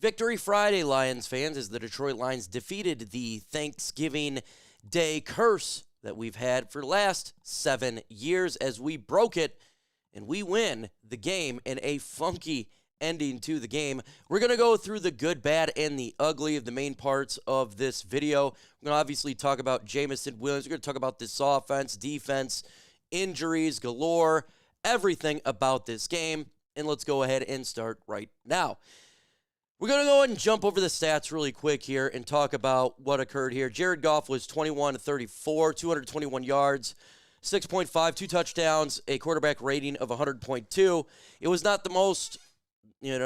Victory Friday, Lions fans, as the Detroit Lions defeated the Thanksgiving Day curse that we've had for the last 7 years as we broke it and we win the game in a funky ending to the game. We're going to go through the good, bad, and the ugly of the main parts of this video. We're going to obviously talk about Jameson Williams. We're going to talk about this offense, defense, injuries galore, everything about this game. And let's go ahead and start right now. We're going to go ahead and jump over the stats really quick here and talk about what occurred here. Jared Goff was 21-34, 221 yards, 6.5, 2 touchdowns, a quarterback rating of 100.2. It was not the most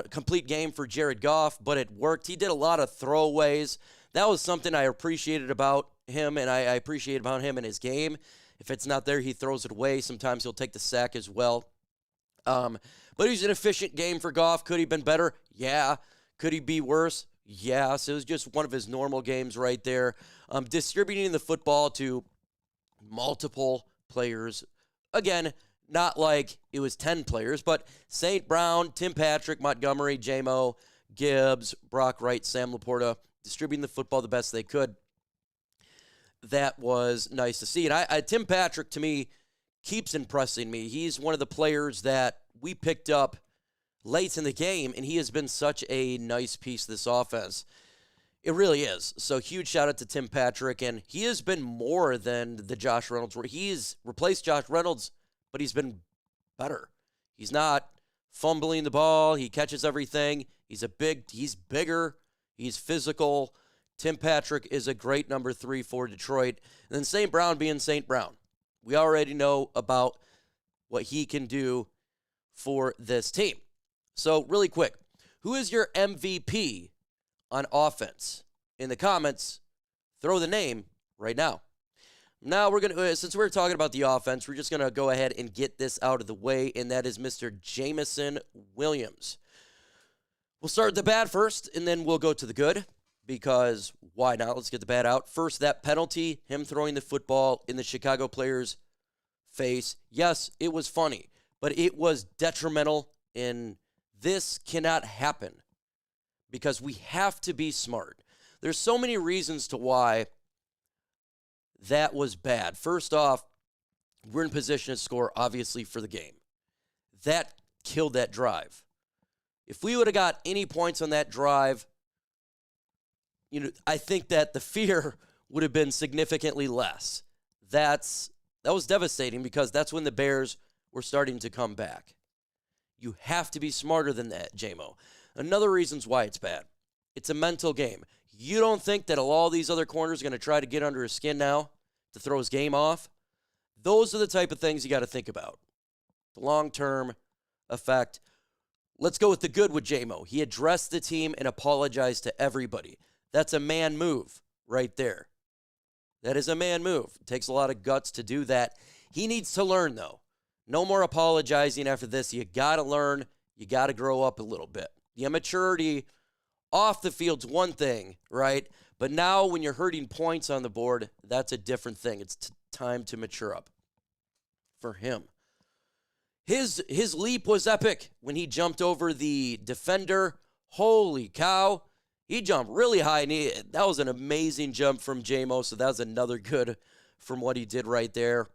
complete game for Jared Goff, but it worked. He did a lot of throwaways. That was something I appreciated about him, and I appreciate about him in his game. If it's not there, he throws it away. Sometimes he'll take the sack as well. But it was an efficient game for Goff. Could he have been better? Yeah. Could he be worse? Yes. It was just one of his normal games right there. Distributing the football to multiple players. Again, not like it was 10 players, but St. Brown, Tim Patrick, Montgomery, J-Mo, Gibbs, Brock Wright, Sam Laporta, distributing the football the best they could. That was nice to see. And Tim Patrick, to me, keeps impressing me. He's one of the players that we picked up late in the game, and he has been such a nice piece of this offense. It really is. So huge shout out to Tim Patrick, and he has been more than the Josh Reynolds. He's replaced Josh Reynolds, but he's been better. He's not fumbling the ball. He catches everything. He's bigger. He's physical. Tim Patrick is a great number 3 for Detroit. And then St. Brown being St. Brown. We already know about what he can do for this team. So really quick, who is your MVP on offense? In the comments, throw the name right now. Now we're going to, since we're talking about the offense, we're just going to go ahead and get this out of the way, and that is Mr. Jameson Williams. We'll start with the bad first, and then we'll go to the good, because why not? Let's get the bad out. First, that penalty, him throwing the football in the Chicago player's face. Yes, it was funny, but it was detrimental, and this cannot happen because we have to be smart. There's so many reasons to why that was bad. First off, we're in position to score, obviously, for the game. That killed that drive. If we would have got any points on that drive, I think that the fear would have been significantly less. That was devastating because that's when the Bears were starting to come back. You have to be smarter than that, J-Mo. Another reason's why it's bad. It's a mental game. You don't think that all these other corners are going to try to get under his skin now to throw his game off? Those are the type of things you got to think about. The long-term effect. Let's go with the good with J-Mo. He addressed the team and apologized to everybody. That's a man move right there. That is a man move. It takes a lot of guts to do that. He needs to learn, though. No more apologizing after this. You got to learn. You got to grow up a little bit. The immaturity off the field's one thing, right? But now when you're hurting points on the board, that's a different thing. It's time to mature up for him. His leap was epic when he jumped over the defender. Holy cow. He jumped really high, and that was an amazing jump from J-Mo, so that was another good from what he did right there.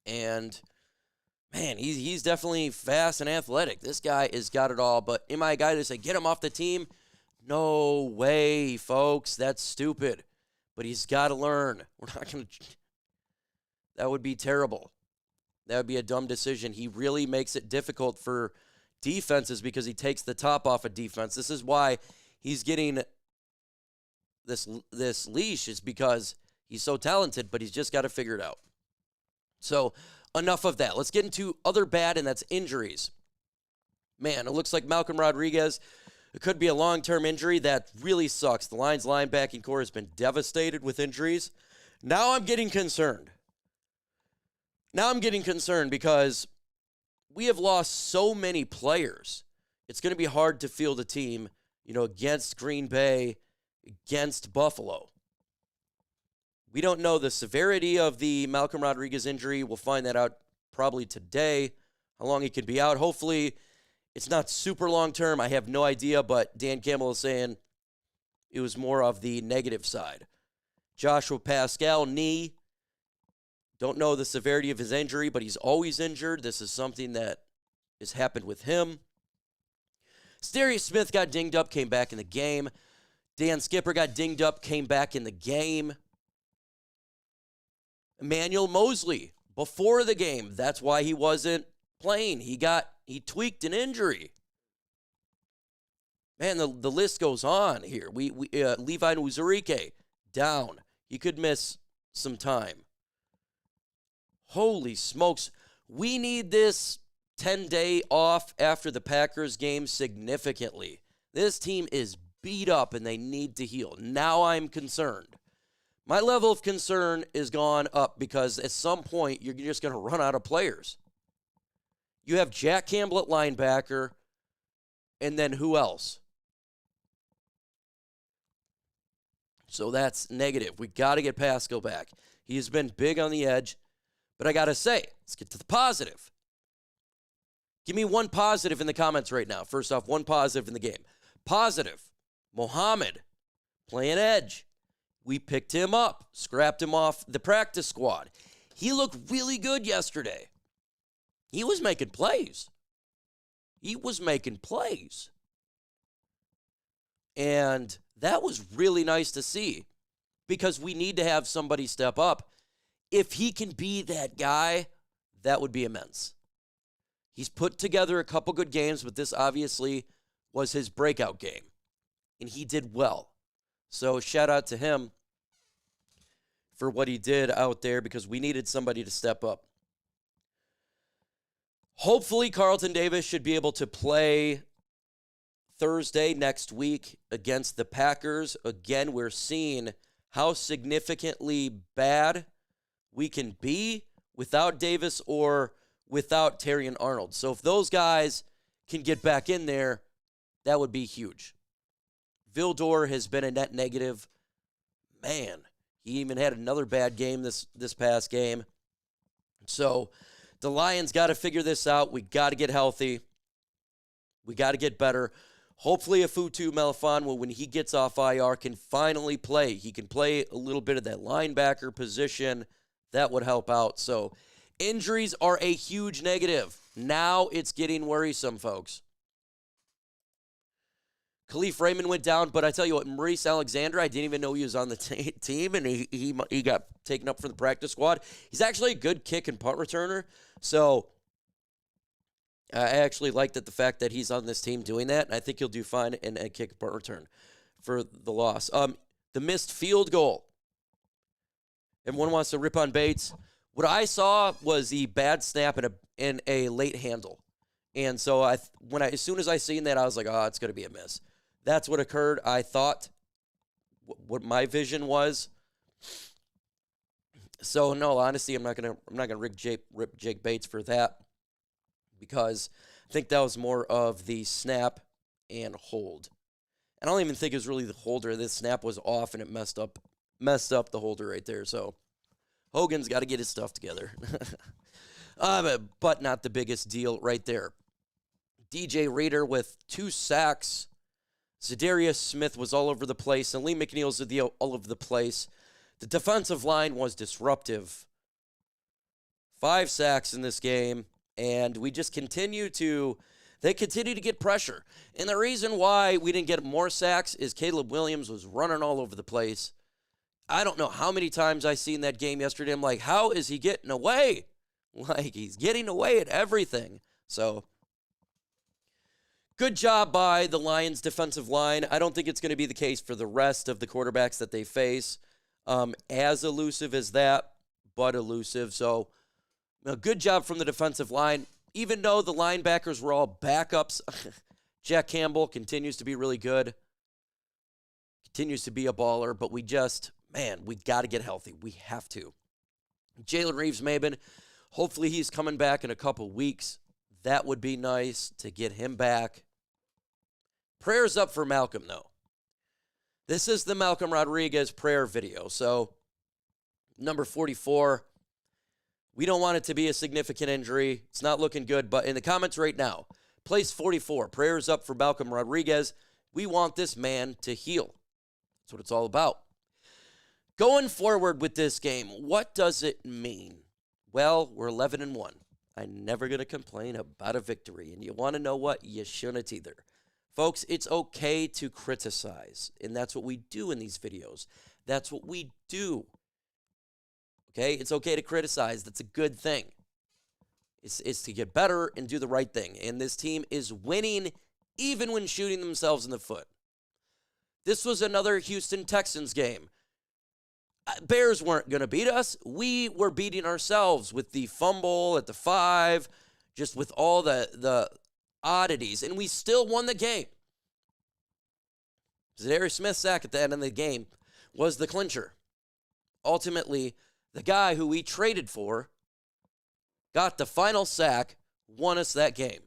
And man, he's definitely fast and athletic. This guy has got it all. But am I a guy to say, get him off the team? No way, folks. That's stupid. But he's got to learn. We're not going to. That would be terrible. That would be a dumb decision. He really makes it difficult for defenses because he takes the top off of defense. This is why he's getting this leash, is because he's so talented, but he's just got to figure it out. So enough of that. Let's get into other bad, and that's injuries. Man, it looks like Malcolm Rodriguez, it could be a long-term injury. That really sucks. The Lions linebacking core has been devastated with injuries. Now I'm getting concerned. Because we have lost so many players. It's going to be hard to field a team, against Green Bay, against Buffalo. We don't know the severity of the Malcolm Rodriguez injury. We'll find that out probably today, how long he could be out. Hopefully It's not super long term. I have no idea, but Dan Campbell is saying it was more of the negative side. Joshua Pascal, knee. Don't know the severity of his injury, but he's always injured. This is something that has happened with him. Darius Smith got dinged up, came back in the game. Dan Skipper got dinged up, came back in the game. Emmanuel Mosley, before the game, that's why he wasn't playing. He tweaked an injury. Man, the list goes on here. Levi Uzurike, down. He could miss some time. Holy smokes. We need this 10-day off after the Packers game significantly. This team is beat up and they need to heal. Now I'm concerned. My level of concern is gone up because at some point you're just going to run out of players. You have Jack Campbell at linebacker, and then who else? So that's negative. We got to get Pascal back. He has been big on the edge, but I got to say, let's get to the positive. Give me one positive in the comments right now. First off, one positive in the game. Positive, Mohamed playing edge. We picked him up, scrapped him off the practice squad. He looked really good yesterday. He was making plays. And that was really nice to see because we need to have somebody step up. If he can be that guy, that would be immense. He's put together a couple good games, but this obviously was his breakout game. And he did well. So shout out to him for what he did out there because we needed somebody to step up. Hopefully, Carlton Davis should be able to play Thursday next week against the Packers. Again, we're seeing how significantly bad we can be without Davis or without Terry and Arnold. So if those guys can get back in there, that would be huge. Vildor has been a net negative. Man, he even had another bad game this past game. So the Lions got to figure this out. We got to get healthy. We got to get better. Hopefully, Afutu Melifonwu, when he gets off IR, can finally play. He can play a little bit of that linebacker position. That would help out. So injuries are a huge negative. Now it's getting worrisome, folks. Khalif Raymond went down, but I tell you what, Maurice Alexander, I didn't even know he was on the team, and he got taken up for the practice squad. He's actually a good kick and punt returner, so I actually like the fact that he's on this team doing that, and I think he'll do fine in a kick and punt return for the loss. The missed field goal. Everyone wants to rip on Bates. What I saw was the bad snap and a late handle, and so as soon as I seen that, I was like, oh, it's going to be a miss. That's what occurred. I thought what my vision was. So no, honestly, I'm not gonna rip Jake Bates for that because I think that was more of the snap and hold. I don't even think it was really the holder. This snap was off and it messed up the holder right there. So Hogan's got to get his stuff together. But not the biggest deal right there. DJ Reader with 2 sacks. Zadarius Smith was all over the place, and Lee McNeil's all over the place. The defensive line was disruptive. 5 sacks in this game, and we just continue to get pressure. And the reason why we didn't get more sacks is Caleb Williams was running all over the place. I don't know how many times I seen that game yesterday. I'm like, how is he getting away? Like, he's getting away at everything. So good job by the Lions defensive line. I don't think it's going to be the case for the rest of the quarterbacks that they face. As elusive as that, but elusive. So a good job from the defensive line. Even though the linebackers were all backups, Jack Campbell continues to be really good. Continues to be a baller, but we got to get healthy. We have to. Jalen Reeves-Maybin, hopefully he's coming back in a couple weeks. That would be nice to get him back. Prayers up for Malcolm, though. This is the Malcolm Rodriguez prayer video. So, number 44, we don't want it to be a significant injury. It's not looking good, but in the comments right now, Place 44, prayers up for Malcolm Rodriguez. We want this man to heal. That's what it's all about. Going forward with this game, what does it mean? Well, we're 11-1. I'm never going to complain about a victory. And you want to know what? You shouldn't either. Folks, it's okay to criticize. And that's what we do in these videos. That's what we do. Okay? It's okay to criticize. That's a good thing. It's to get better and do the right thing. And this team is winning even when shooting themselves in the foot. This was another Houston Texans game. Bears weren't going to beat us. We were beating ourselves with the fumble at the 5, just with all the oddities, and we still won the game. Zadarius Smith's sack at the end of the game was the clincher. Ultimately, the guy who we traded for got the final sack, won us that game.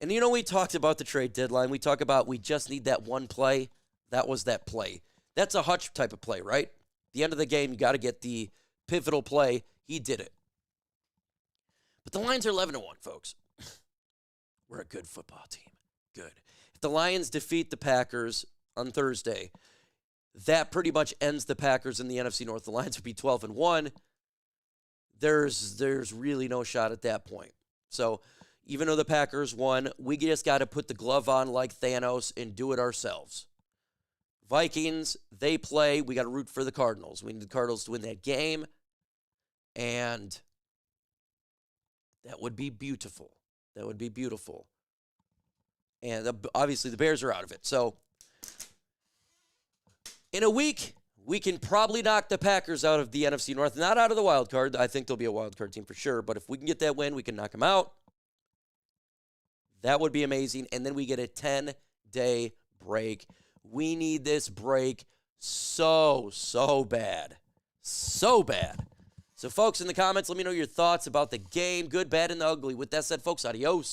And you know, we talked about the trade deadline. We talk about we just need that one play. That was that play. That's a Hutch type of play, right? The end of the game, you got to get the pivotal play. He did it. But the Lions are 11-1, folks. We're a good football team. Good. If the Lions defeat the Packers on Thursday, that pretty much ends the Packers in the NFC North. The Lions would be 12-1. There's really no shot at that point. So even though the Packers won, we just got to put the glove on like Thanos and do it ourselves. Vikings, they play. We got to root for the Cardinals. We need the Cardinals to win that game. And that would be beautiful. That would be beautiful. And obviously the Bears are out of it. So in a week, we can probably knock the Packers out of the NFC North. Not out of the wild card. I think they'll be a wild card team for sure. But if we can get that win, we can knock them out. That would be amazing. And then we get a 10-day break. We need this break so bad. So bad. So, folks, in the comments, let me know your thoughts about the game, good, bad, and ugly. With that said, folks, adios.